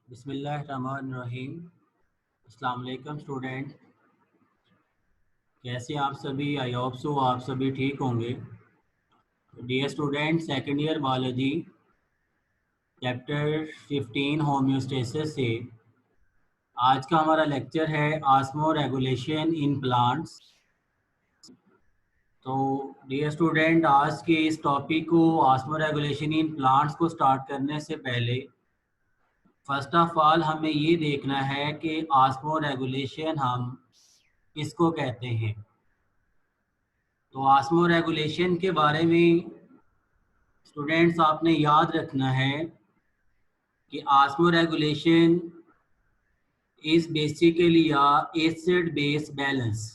बिस्मिल्लाहिर्रहमानिर्रहीम। अस्सलाम वालेकुम स्टूडेंट, कैसे आप सभी? आई होप सो आप सभी ठीक होंगे। Dear student, second year biology chapter 15 homeostasis से आज का हमारा लेक्चर है ऑस्मो रेगुलेशन इन प्लांट्स। तो डियर स्टूडेंट, आज के इस टॉपिक को ऑस्मो रेगुलेशन इन प्लांट्स को स्टार्ट करने से पहले फर्स्ट ऑफ ऑल हमें ये देखना है कि ऑस्मो रेगुलेशन हम किसको कहते हैं। तो ऑस्मो रेगुलेशन के बारे में स्टूडेंट्स आपने याद रखना है कि osmo regulation is basically acid base balance,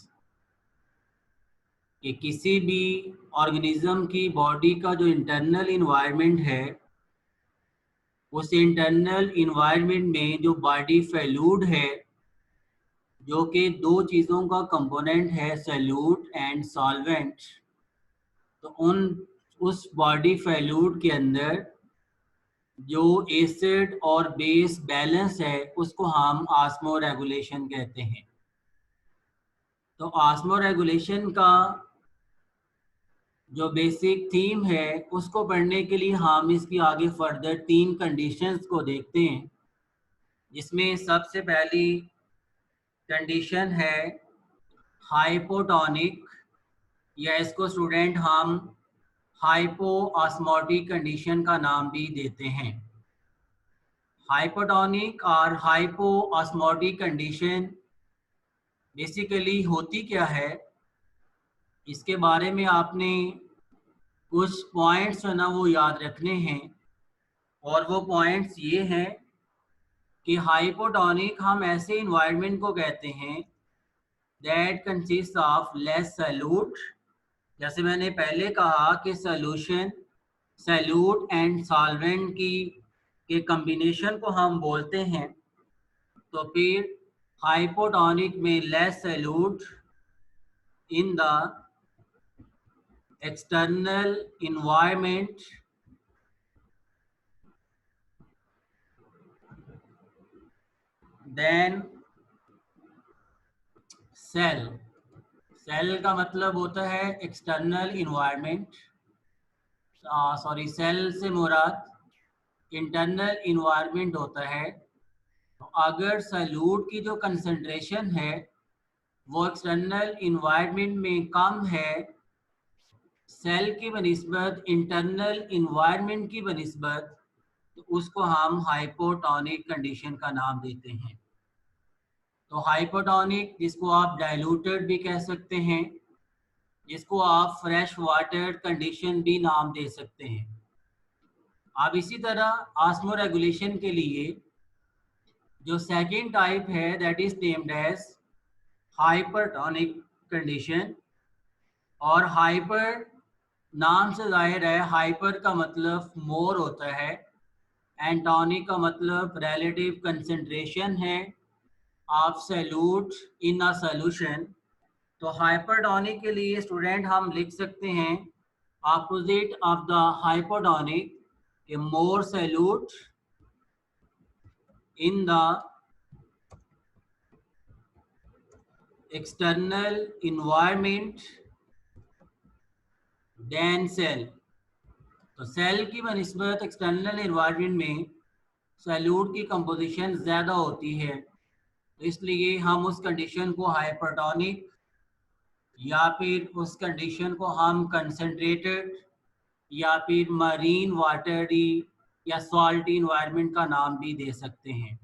कि किसी भी ऑर्गेनिज्म की बॉडी का जो इंटरनल इन्वायरमेंट है, उस इंटरनल इन्वायरमेंट में जो बॉडी फ्लूइड है, जो कि दो चीज़ों का कंपोनेंट है, सॉल्यूट एंड सॉल्वेंट। तो उस बॉडी फ्लूइड के अंदर जो एसिड और बेस बैलेंस है उसको हम ऑस्मो रेगुलेशन कहते हैं। तो ऑस्मो रेगुलेशन का जो बेसिक थीम है उसको पढ़ने के लिए हम इसकी आगे फर्दर 3 कंडीशंस को देखते हैं, जिसमें सबसे पहली कंडीशन है हाइपोटोनिक, या इसको स्टूडेंट हम हाइपो ऑस्मोटिक कंडीशन का नाम भी देते हैं। हाइपोटोनिक और हाइपो ऑस्मोटिक कंडीशन बेसिकली होती क्या है, इसके बारे में आपने कुछ पॉइंट्स है ना वो याद रखने हैं। और वो पॉइंट्स ये हैं कि हाइपोटोनिक हम ऐसे इन्वायरमेंट को कहते हैं that consist of less solute. जैसे मैंने पहले कहा कि सॉल्यूशन सॉल्यूट एंड सॉल्वेंट की के कम्बिनेशन को हम बोलते हैं। तो फिर हाइपोटोनिक में less solute in the external environment, then cell. Cell का मतलब होता है एक्सटर्नल इन्वायरमेंट, सॉरी सेल से मुराद इंटरनल इन्वायरमेंट होता है। तो अगर सॉल्यूट की जो कंसंट्रेशन है वो एक्सटर्नल इन्वायरमेंट में कम है सेल की बनिस्बत इंटरनल इन्वायरमेंट की बनिस्बत, तो उसको हम हाइपोटोनिक कंडीशन का नाम देते हैं। तो हाइपोटोनिक, जिसको आप डाइल्यूटेड भी कह सकते हैं, जिसको आप फ्रेश वाटर कंडीशन भी नाम दे सकते हैं। अब इसी तरह ऑस्मो रेगुलेशन के लिए जो सेकंड टाइप है that is named as hypertonic condition. और हाइपर नाम से जाहिर है, हाइपर का मतलब मोर होता है, एंड टॉनिक का मतलब रिलेटिव कंसंट्रेशन है of solute in a solution. तो हाइपरटोनिक के लिए स्टूडेंट हम लिख सकते हैं ऑपोजिट ऑफ द हाइपोटोनिक, कि more solute in the external environment then cell. तो सेल की बनिस्बत एक्सटर्नल इन्वायरमेंट में सॉल्यूट की कंपोजिशन ज़्यादा होती है, तो इसलिए हम उस कंडीशन को हाइपरटोनिक या फिर उस कंडीशन को हम कंसनट्रेटेड या फिर मरीन वाटरी या सॉल्टी इन्वायरमेंट का नाम भी दे सकते हैं।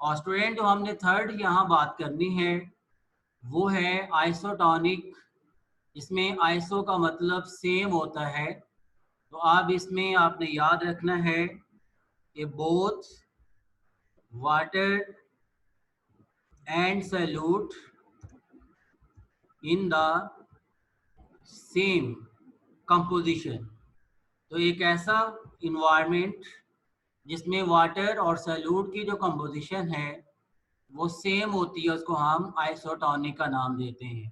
और स्टूडेंट, जो हमने थर्ड यहाँ बात करनी है वो है आइसोटोनिक, इसमें आइसो का मतलब सेम होता है। तो अब इसमें आपने याद रखना है कि both water and solute in the same composition. तो एक ऐसा इन्वायरमेंट जिसमें वाटर और सॉल्यूट की जो कंपोजिशन है वो सेम होती है, उसको हम आइसोटोनिक का नाम देते हैं।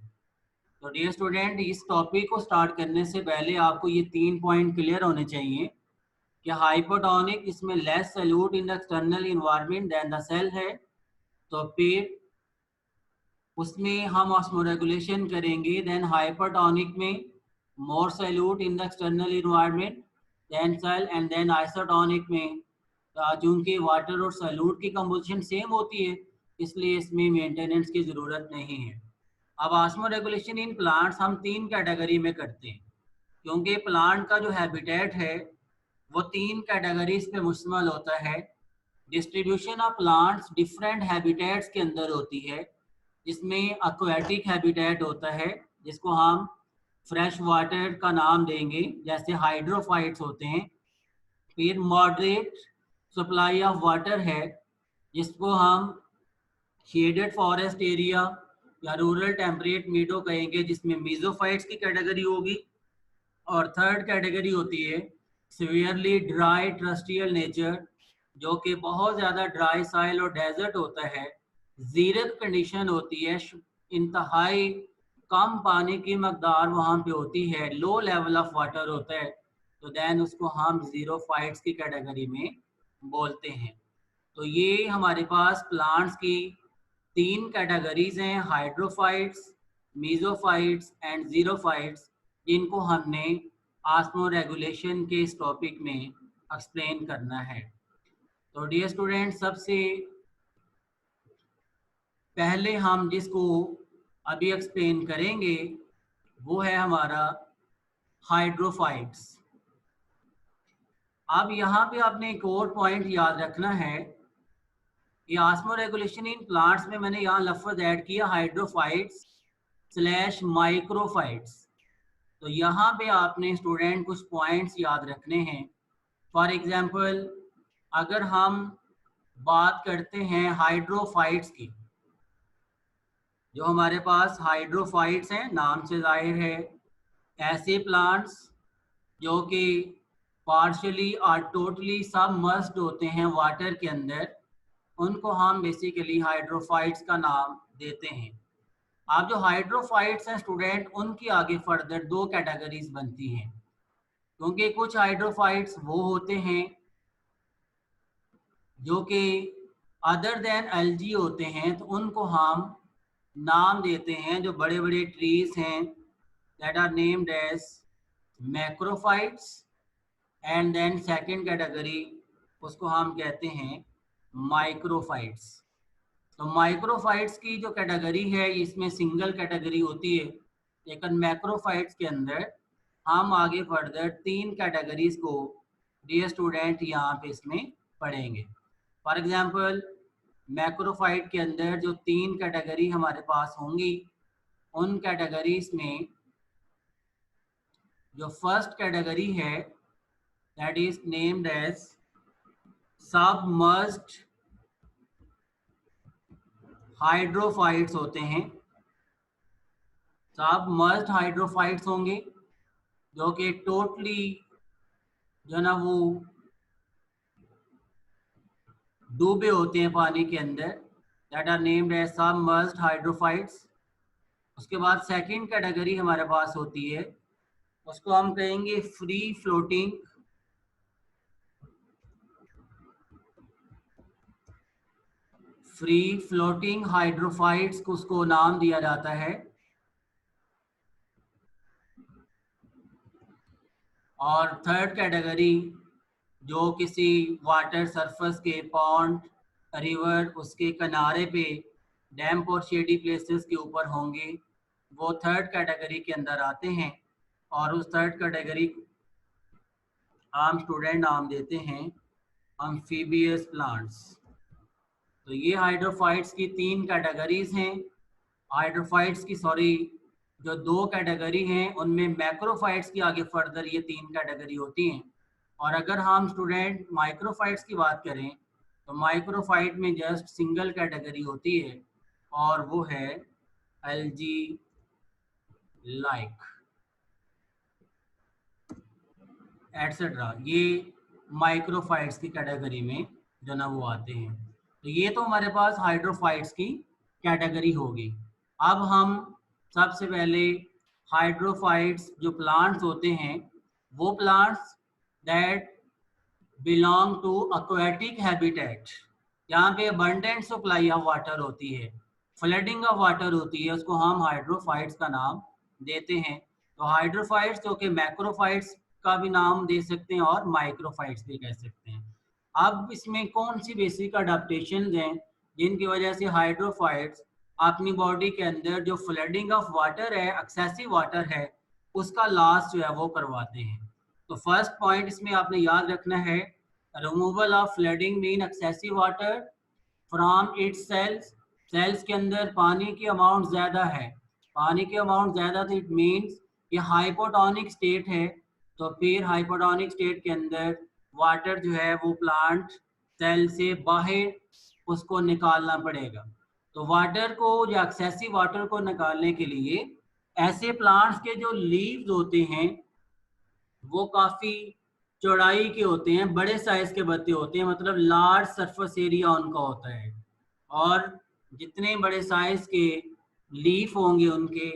तो डियर स्टूडेंट, इस टॉपिक को स्टार्ट करने से पहले आपको ये 3 पॉइंट क्लियर होने चाहिए कि हाइपोटोनिक इसमें less solute in the external environment then the cell है, तो फिर उसमें हम ऑस्मोरेगुलेशन करेंगे। देन हाइपरटोनिक में more solute in the external environment then cell, and then isotonic में चूंकि वाटर और सैल्यूट की कंपोजिशन सेम होती है इसलिए इसमें मेंटेनेंस की ज़रूरत नहीं है। अब ऑस्मोरेगुलेशन इन प्लांट्स हम 3 कैटेगरी में करते हैं, क्योंकि प्लांट का जो हैबिटेट है वो 3 कैटेगरीज पे मुश्तमिल होता है। Distribution of plants different habitats के अंदर होती है, जिसमें एक्वेटिक हैबिटेट होता है जिसको हम फ्रेश वाटर का नाम देंगे, जैसे हाइड्रोफाइट्स होते हैं। फिर मॉडरेट सप्लाई ऑफ वाटर है जिसको हम शेडेड फॉरेस्ट एरिया या रूरल टेम्परेट मीडो कहेंगे, जिसमें मीजोफाइट्स की कैटेगरी होगी। और थर्ड कैटेगरी होती है सीवियरली ड्राई ट्रस्टियल नेचर, जो कि बहुत ज़्यादा ड्राई साइल और डेजर्ट होता है, जीरत कंडीशन होती है, इंतहाई कम पानी की मकदार वहाँ पे होती है, लो लेवल ऑफ वाटर होता है, तो देन उसको हम ज़ीरोफाइट्स की कैटेगरी में बोलते हैं। तो ये हमारे पास प्लांट्स की 3 कैटेगरीज हैं, हाइड्रोफाइट्स, मीजोफाइट्स एंड ज़ीरोफाइट्स, जिनको हमने ऑस्मो रेगुलेशन के इस टॉपिक में एक्सप्लेन करना है। तो डियर स्टूडेंट, सबसे पहले हम जिसको अभी एक्सप्लेन करेंगे वो है हमारा हाइड्रोफाइट्स। अब यहाँ पे आपने एक और पॉइंट याद रखना है कि ऑस्मो रेगुलेशन इन प्लांट्स में मैंने यहाँ लफ्ज़ ऐड किया हाइड्रोफाइट्स / माइक्रोफाइट्स। तो यहाँ पे आपने स्टूडेंट कुछ पॉइंट्स याद रखने हैं। फॉर एग्जांपल, अगर हम बात करते हैं हाइड्रोफाइट्स की, जो हमारे पास हाइड्रोफाइट्स हैं, नाम से जाहिर है ऐसे प्लांट्स जो कि पार्शियली और टोटली सबमर्ज्ड होते हैं वाटर के अंदर, उनको हम बेसिकली हाइड्रोफाइट्स का नाम देते हैं। आप जो हाइड्रोफाइट्स हैं स्टूडेंट, उनकी आगे फर्दर 2 कैटेगरीज बनती हैं, क्योंकि कुछ हाइड्रोफाइट्स वो होते हैं जो कि अदर देन एल्गी होते हैं, तो उनको हम नाम देते हैं, जो बड़े बड़े ट्रीज हैं, that are named as macrophytes. And then second category उसको हम कहते हैं माइक्रोफाइट्स। तो माइक्रोफाइट्स की जो कैटेगरी है इसमें सिंगल कैटेगरी होती है, लेकिन मैक्रोफाइट्स के अंदर हम आगे फर्दर 3 कैटेगरीज को डियर स्टूडेंट यहाँ पे इसमें पढ़ेंगे। फॉर एग्जांपल, मैक्रोफाइट के अंदर जो 3 कैटेगरी हमारे पास होंगी, उन कैटेगरीज में जो फर्स्ट कैटेगरी है that is named as submerged hydrophytes होते हैं। सबमर्ज्ड हाइड्रोफाइट्स होंगे जो कि टोटली जो ना वो डूबे होते हैं पानी के अंदर, that are named as submerged hydrophytes. उसके बाद सेकंड कैटेगरी हमारे पास होती है, उसको हम कहेंगे फ्री फ्लोटिंग हाइड्रोफाइट्स को उसको नाम दिया जाता है। और थर्ड कैटेगरी जो किसी वाटर सरफेस के पॉन्ड, रिवर, उसके किनारे पे डैम्प और शेडी प्लेसेस के ऊपर होंगे, वो थर्ड कैटेगरी के अंदर आते हैं। और उस थर्ड कैटेगरी आम स्टूडेंट नाम देते हैं अम्फीबियस प्लांट्स। तो ये हाइड्रोफाइट्स की 3 कैटेगरीज हैं। हाइड्रोफाइट्स की जो 2 कैटेगरी हैं उनमें मैक्रोफाइट्स की आगे फर्दर ये 3 कैटेगरी होती हैं। और अगर हम स्टूडेंट माइक्रोफाइट्स की बात करें तो माइक्रोफाइट में जस्ट सिंगल कैटेगरी होती है और वो है एल्गी लाइक एटसेट्रा। ये माइक्रोफाइट्स की कैटेगरी में जो ना वो आते हैं। तो ये तो हमारे पास हाइड्रोफाइट्स की कैटेगरी होगी। अब हम सबसे पहले हाइड्रोफाइट्स जो प्लांट्स होते हैं, वो plants that belong to aquatic habitat, यहाँ पे abundant सप्लाई ऑफ वाटर होती है, फ्लडिंग ऑफ वाटर होती है, उसको हम हाइड्रोफाइट्स का नाम देते हैं। तो हाइड्रोफाइट्स जो कि मैक्रोफाइट्स का भी नाम दे सकते हैं और माइक्रोफाइट्स भी कह सकते हैं। अब इसमें कौन सी बेसिक अडेप्टेशन हैं जिनकी वजह से हाइड्रोफाइट्स अपनी बॉडी के अंदर जो फ्लडिंग ऑफ वाटर है, एक्सेसिव वाटर है, उसका लॉस जो है वो करवाते हैं। तो फर्स्ट पॉइंट इसमें आपने याद रखना है, removal of flooding mean excessive water from its cells. Cells के अंदर पानी की अमाउंट ज़्यादा है, पानी की अमाउंट ज़्यादा, तो इट मीन्स ये हाइपोटोनिक स्टेट है। तो फिर हाइपोटोनिक स्टेट के अंदर वाटर जो है वो प्लांट सेल से बाहर उसको निकालना पड़ेगा। तो वाटर को या एक्सेसिव वाटर को निकालने के लिए ऐसे प्लांट्स के जो लीव्स होते हैं वो काफ़ी चौड़ाई के होते हैं, बड़े साइज के पत्ते होते हैं, मतलब लार्ज सरफेस एरिया उनका होता है। और जितने बड़े साइज के लीफ होंगे उनके,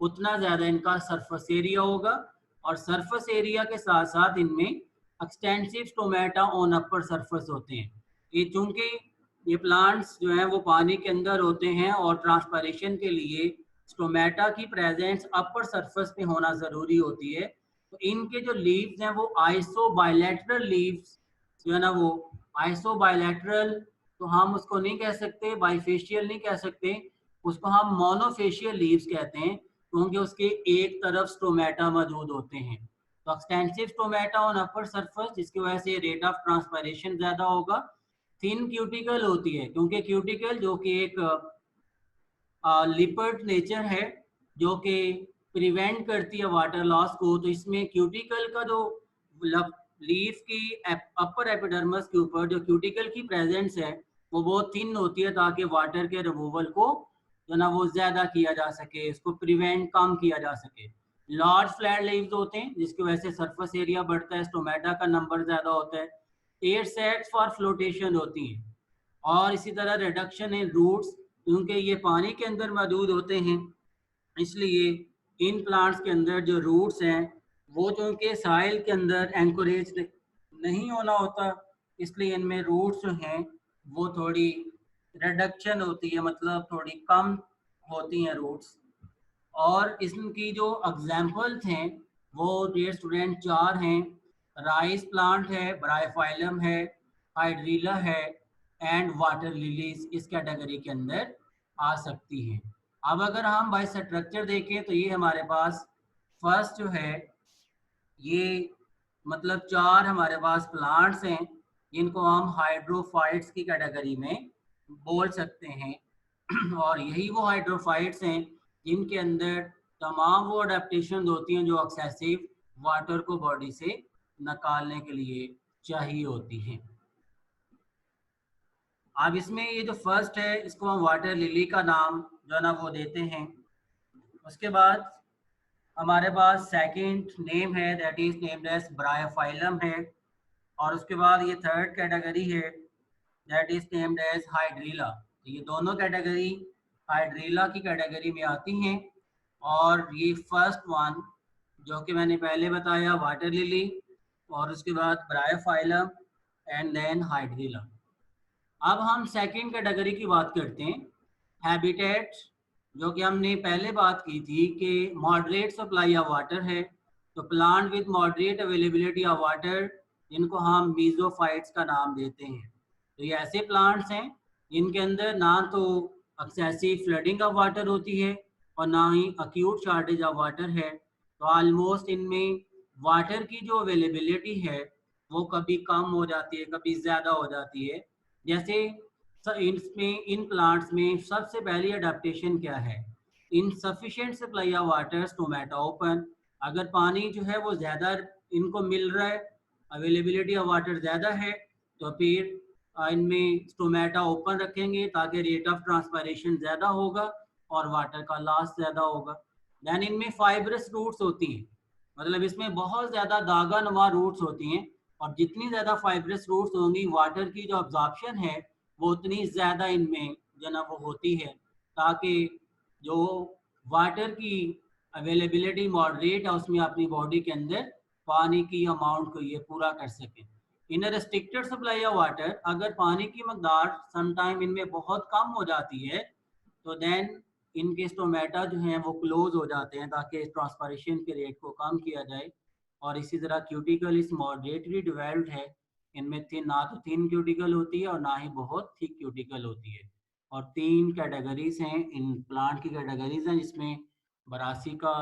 उतना ज़्यादा इनका सरफेस एरिया होगा। और सरफेस एरिया के साथ साथ इनमें extensive stomata on upper surface होते हैं। ये चूंकि ये प्लांट्स जो हैं वो पानी के अंदर होते हैं और ट्रांसपरेशन के लिए स्टोमेटा की प्रेजेंस अपर सरफेस पे होना ज़रूरी होती है। तो इनके जो लीव्स हैं वो आइसो बायलैटरल लीव्स जो है ना, वो आइसो बायलैटरल, तो हम उसको नहीं कह सकते बाइफेशियल, नहीं कह सकते, उसको हम मोनोफेशियल लीव्स कहते हैं, क्योंकि उसके एक तरफ स्टोमेटा मौजूद होते हैं। तो extensive stomata on upper surface, जिसकी वजह से रेट ऑफ ट्रांसपायरेशन ज़्यादा होगा। थिन क्यूटिकल होती है, क्योंकि क्यूटिकल जो कि एक लिपर्ड नेचर है जो कि प्रिवेंट करती है वाटर लॉस को। तो इसमें क्यूटिकल का जो लीफ की अपर एपिडर्मस के ऊपर जो क्यूटिकल की प्रेजेंस है वो बहुत थिन होती है, ताकि वाटर के रिमूवल को जो ना वो ज़्यादा किया जा सके, इसको प्रिवेंट कम किया जा सके। लार्ज फ्लैट लीव्स होते हैं जिसकी वजह से सरफेस एरिया बढ़ता है, स्टोमेटा का नंबर ज़्यादा होता है। एयर सेट्स फॉर फ्लोटेशन होती हैं। और इसी तरह रिडक्शन इन रूट्स, क्योंकि ये पानी के अंदर मौजूद होते हैं, इसलिए इन प्लांट्स के अंदर जो रूट्स हैं वो चूँकि साइल के अंदर एंकोरेज नहीं होना होता, इसलिए इनमें रूट्स जो हैं वो थोड़ी रिडक्शन होती है, मतलब थोड़ी कम होती हैं रूट्स। और इसकी जो एग्जाम्पल्स हैं वो डियर स्टूडेंट चार हैं। राइस प्लांट है, ब्रायोफाइलम है, हाइड्रीला है एंड वाटर लिलीज इस कैटेगरी के अंदर आ सकती हैं। अब अगर हम बाय स्ट्रक्चर देखें तो ये हमारे पास फर्स्ट जो है ये मतलब चार हमारे पास प्लांट्स हैं जिनको हम हाइड्रोफाइट्स की कैटेगरी में बोल सकते हैं। और यही वो हाइड्रोफाइट्स हैं जिनके अंदर तमाम वो अडेप्टेशन होती हैं जो एक्सेसिव वाटर को बॉडी से निकालने के लिए चाहिए होती हैं। अब इसमें ये जो फर्स्ट है इसको हम वाटर लिली का नाम जो है ना वो देते हैं। उसके बाद हमारे पास सेकंड नेम है, that is named as bryophyllum है। और उसके बाद ये थर्ड कैटेगरी है, that is named as hydrilla. तो ये दोनों कैटेगरी हाइड्रीला की कैटेगरी में आती हैं। और ये फर्स्ट वन जो कि मैंने पहले बताया वाटर लिली, और उसके बाद ब्रायोफाइलम एंड देन हाइड्रीला। अब हम सेकंड कैटेगरी की बात करते हैं, हैबिटेट, जो कि हमने पहले बात की थी कि मॉडरेट सप्लाई ऑफ वाटर है। तो plant with moderate availability of water जिनको हम मीजोफाइट्स का नाम देते हैं। तो ये ऐसे प्लांट्स हैं जिनके अंदर ना तो एक्सेसिव फ्लडिंग ऑफ वाटर होती है और ना ही अक्यूट शॉर्टेज ऑफ वाटर है। तो ऑलमोस्ट इनमें वाटर की जो अवेलेबिलिटी है वो कभी कम हो जाती है, कभी ज़्यादा हो जाती है। जैसे इसमें इन प्लांट्स में सबसे पहली अडेप्टेशन क्या है, insufficient supply of water stomata open. अगर पानी जो है वो ज़्यादा इनको मिल रहा है, अवेलेबिलिटी ऑफ वाटर ज़्यादा है, तो फिर इनमें स्टोमेटा ओपन रखेंगे ताकि रेट ऑफ ट्रांसपायरेशन ज़्यादा होगा और वाटर का लॉस ज़्यादा होगा। दैन इनमें फाइब्रस रूट्स होती हैं, मतलब इसमें बहुत ज़्यादा दागा नुमा रूट्स होती हैं। और जितनी ज़्यादा फाइब्रस रूट्स होंगी वाटर की जो अब्जॉर्प्शन है वो उतनी ज़्यादा इनमें जो ना वो होती है, ताकि जो वाटर की अवेलेबिलिटी मॉडरेट है उसमें अपनी बॉडी के अंदर पानी की अमाउंट को ये पूरा कर सकें। इन रिस्ट्रिक्टेड सप्लाई ऑफ वाटर, अगर पानी की मकदार समटाइम इनमें बहुत कम हो जाती है तो देन इनके स्टोमेटा जो हैं वो क्लोज हो जाते हैं ताकि ट्रांसपायरेशन के रेट को कम किया जाए। और इसी तरह क्यूटिकल इस मॉडरेटली डिवेल्प्ड है, इनमें ना तो थिन क्यूटिकल होती है और ना ही बहुत थिक क्यूटिकल होती है। और 3 कैटेगरीज हैं इन प्लांट की, कैटेगरीज हैं जिसमें बरासिका,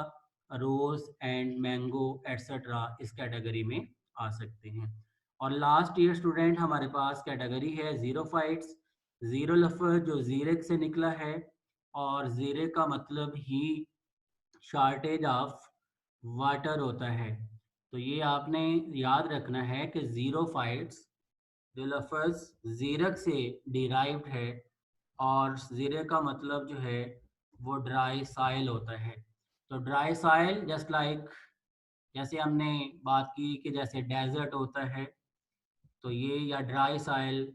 रोज एंड मैंगो एट्सेट्रा इस कैटेगरी में आ सकते हैं। और लास्ट ईयर स्टूडेंट हमारे पास कैटेगरी है जीरोफाइट्स, जीरो लफज जो जीरेक से निकला है, और जीरे का मतलब ही शॉर्टेज ऑफ वाटर होता है। तो ये आपने याद रखना है कि जीरोफाइट्स जो लफज जीरक से डिराइव्ड है, और जीरे का मतलब जो है वो ड्राई साइल होता है। तो ड्राई साइल जस्ट लाइक, जैसे हमने बात की कि जैसे डेजर्ट होता है, तो ये या ड्राई साइल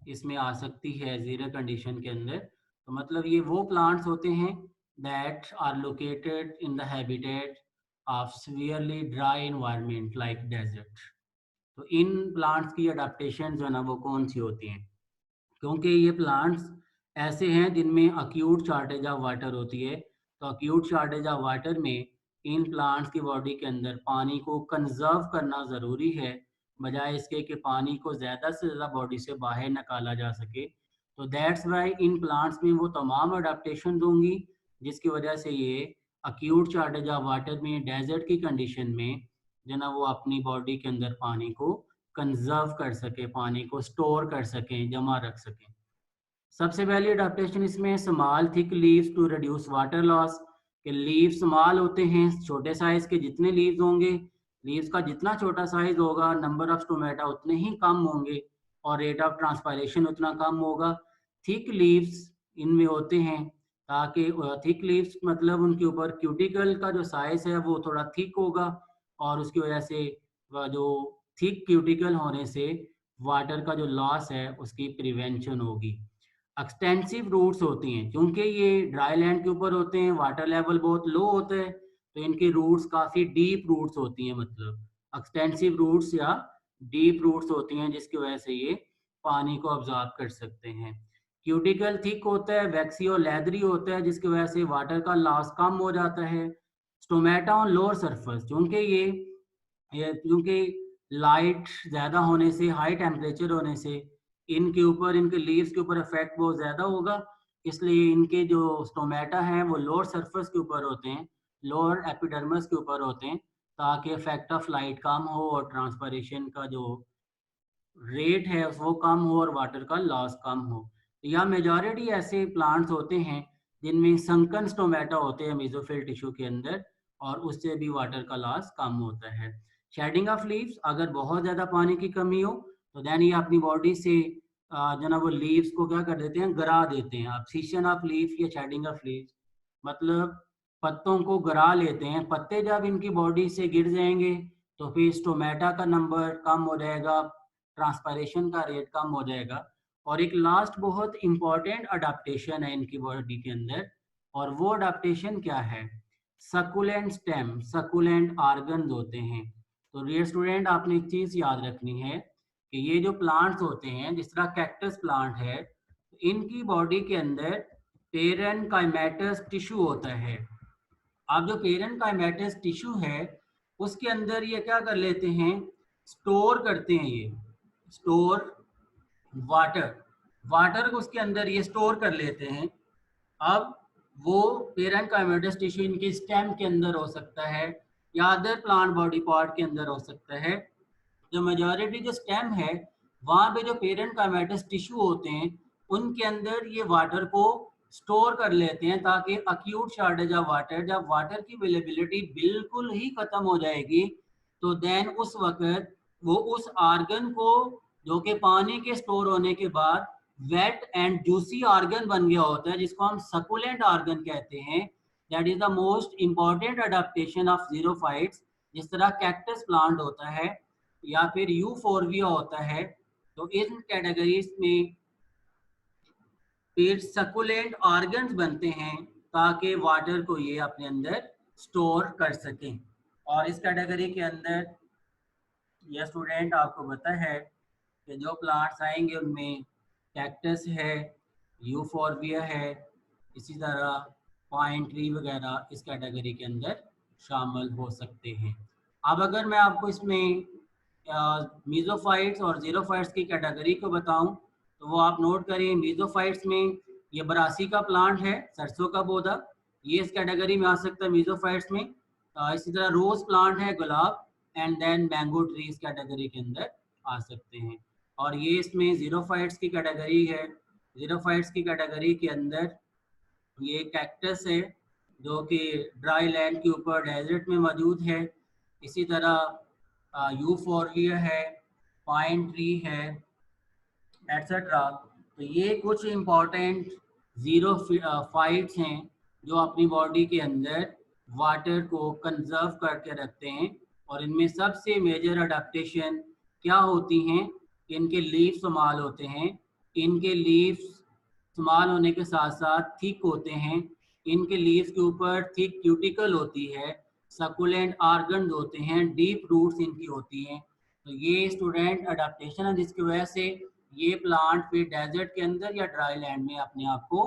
इसमें आ सकती है जीरो कंडीशन के अंदर। तो मतलब ये वो प्लांट्स होते हैं that are located in the habitat of severely dry environment like desert. तो इन प्लांट्स की अडेप्टेशन जो है ना वो कौन सी होती हैं, क्योंकि ये प्लांट्स ऐसे हैं जिनमें अक्यूट शॉर्टेज ऑफ वाटर होती है। तो अक्यूट शॉर्टेज ऑफ वाटर में इन प्लांट्स की बॉडी के अंदर पानी को कंजर्व करना ज़रूरी है, बजाय इसके कि पानी को ज़्यादा से ज़्यादा बॉडी से बाहर निकाला जा सके। तो दैट्स वाई इन प्लांट्स में वो तमाम अडेप्टेशन दूंगी जिसकी वजह से ये अक्यूट शॉर्टेज ऑफ वाटर में डेजर्ट की कंडीशन में जो ना वो अपनी बॉडी के अंदर पानी को कंजर्व कर सके, पानी को स्टोर कर सकें, जमा रख सकें। सबसे पहली अडेप्टेशन इसमें small thick leaves to reduce water loss, के लीव स्मॉल होते हैं, छोटे साइज के जितने लीव्स होंगे, लीव्स का जितना छोटा साइज होगा नंबर ऑफ स्टोमेटा उतने ही कम होंगे और रेट ऑफ ट्रांसपायरेशन उतना कम होगा। थिक लीव्स इनमें होते हैं ताकि थिक लीव्स मतलब उनके ऊपर क्यूटिकल का जो साइज है वो थोड़ा थिक होगा, और उसकी वजह से जो थिक क्यूटिकल होने से वाटर का जो लॉस है उसकी प्रिवेंशन होगी। एक्सटेंसिव रूट्स होती हैं, क्योंकि ये ड्राई लैंड के ऊपर होते हैं, वाटर लेवल बहुत लो होता है, तो इनकी रूट्स काफ़ी डीप रूट्स होती हैं, मतलब एक्सटेंसिव रूट्स या डीप रूट्स होती हैं जिसकी वजह से ये पानी को ऑब्जॉर्ब कर सकते हैं। क्यूटिकल थिक होता है, वैक्सी और लेदरी होता है जिसकी वजह से वाटर का लॉस कम हो जाता है। स्टोमेटा ऑन लोअर सरफेस, क्योंकि क्योंकि लाइट ज़्यादा होने से, हाई टेम्परेचर होने से इनके ऊपर, इनके लीव्स के ऊपर इफेक्ट बहुत ज़्यादा होगा, इसलिए इनके जो स्टोमेटा हैं वो लोअर सरफेस के ऊपर होते हैं, लोअर एपिडर्मिस के ऊपर होते हैं, ताकि इफेक्ट ऑफ लाइट कम हो और ट्रांसपायरेशन का जो रेट है वो कम हो और वाटर का लॉस कम हो। या मेजॉरिटी ऐसे प्लांट्स होते हैं जिनमें संकन स्टोमेटा होते हैं मेसोफिल टिश्यू के अंदर, और उससे भी वाटर का लॉस कम होता है। शेडिंग ऑफ लीव्स, अगर बहुत ज़्यादा पानी की कमी हो तो देन ये अपनी बॉडी से जो ना वो लीव्स को क्या कर देते हैं, गिरा देते हैं। abscission ऑफ लीफ या शेडिंग ऑफ लीव्स मतलब पत्तों को गिरा लेते हैं। पत्ते जब इनकी बॉडी से गिर जाएंगे तो फिर स्टोमेटा का नंबर कम हो जाएगा, ट्रांसपायरेशन का रेट कम हो जाएगा। और एक लास्ट बहुत इंपॉर्टेंट अडाप्टेशन है इनकी बॉडी के अंदर, और वो अडाप्टेशन क्या है, सकुलेंट स्टेम, सकुलेंट आर्गन होते हैं। तो डियर स्टूडेंट आपने एक चीज़ याद रखनी है कि ये जो प्लांट्स होते हैं, जिस तरह कैक्टस प्लांट है, इनकी बॉडी के अंदर पेरेन्काइमेटस टिश्यू होता है। अब जो पेरेन्काइमेटस टिश्यू है उसके अंदर ये क्या कर लेते हैं, स्टोर करते हैं, ये स्टोर वाटर, वाटर को उसके अंदर ये स्टोर कर लेते हैं। अब वो पेरेन्काइमेटस टिश्यू इनके स्टेम के अंदर हो सकता है या अदर प्लांट बॉडी पार्ट के अंदर हो सकता है। जो मेजॉरिटी जो स्टेम है वहाँ पे जो पेरेन्काइमेटस टिश्यू होते हैं उनके अंदर ये वाटर को स्टोर कर लेते हैं, ताकि अक्यूट शॉर्टेज ऑफ वाटर, जब वाटर की अवेलेबिलिटी बिल्कुल ही खत्म हो जाएगी तो देन उस वक्त वो उस आर्गन को, जो कि पानी के स्टोर होने के बाद वेट एंड जूसी आर्गन बन गया होता है, जिसको हम सकुलेंट आर्गन कहते हैं, that is the most important adaptation of xerophytes. जिस तरह कैक्टस प्लांट होता है या फिर यूफोरबिया होता है, तो इन कैटेगरीज में फिर सकुलेंट ऑर्गन्स बनते हैं ताकि वाटर को ये अपने अंदर स्टोर कर सकें। और इस कैटेगरी के अंदर यह स्टूडेंट आपको पता है कि जो प्लांट्स आएंगे उनमें कैक्टस है, यूफोरबिया है, इसी तरह पाइन ट्री वगैरह इस कैटेगरी के अंदर शामिल हो सकते हैं। अब अगर मैं आपको इसमें मीज़ोफाइट्स और ज़ीरोफाइट्स की कैटेगरी को बताऊं तो वो आप नोट करें। मीज़ोफाइट्स में ये बरासी का प्लांट है, सरसों का पौधा, ये इस कैटेगरी में आ सकता है मीज़ोफाइट्स में। इसी तरह रोज़ प्लांट है, गुलाब, एंड देन मैंगो ट्री इस कैटेगरी के अंदर आ सकते हैं। और ये इसमें ज़ीरोफाइट्स की कैटेगरी है। ज़ीरोफाइट्स की कैटेगरी के अंदर ये कैक्टस है जो कि ड्राई लैंड के ऊपर डेजर्ट में मौजूद है। इसी तरह यूफोरबिया है, पाइन ट्री है, एट्सेट्रा। तो ये कुछ इम्पॉर्टेंट ज़ीरो फाइट्स हैं जो अपनी बॉडी के अंदर वाटर को कंजर्व करके रखते हैं। और इनमें सबसे मेजर अडेप्टेशन क्या होती हैं? इनके लीफ स्मॉल होते हैं, इनके लीव्स स्मॉल होने के साथ साथ थिक होते हैं, इनके लीव्स के ऊपर थिक क्यूटिकल होती है, सकुलेंट आर्गन होते हैं, डीप रूट्स इनकी होती हैं। तो ये स्टूडेंट अडेप्टेशन है जिसकी वजह से ये प्लांट फिर डेजर्ट के अंदर या ड्राई लैंड में अपने आप को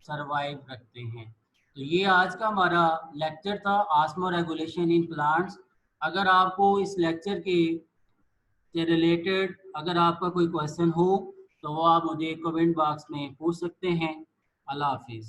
सरवाइव रखते हैं। तो ये आज का हमारा लेक्चर था, आस्मो रेगुलेशन इन प्लांट्स। अगर आपको इस लेक्चर के से रिलेटेड अगर आपका कोई क्वेश्चन हो तो वो आप मुझे कमेंट बॉक्स में पूछ सकते हैं। अल्लाह हाफिज़।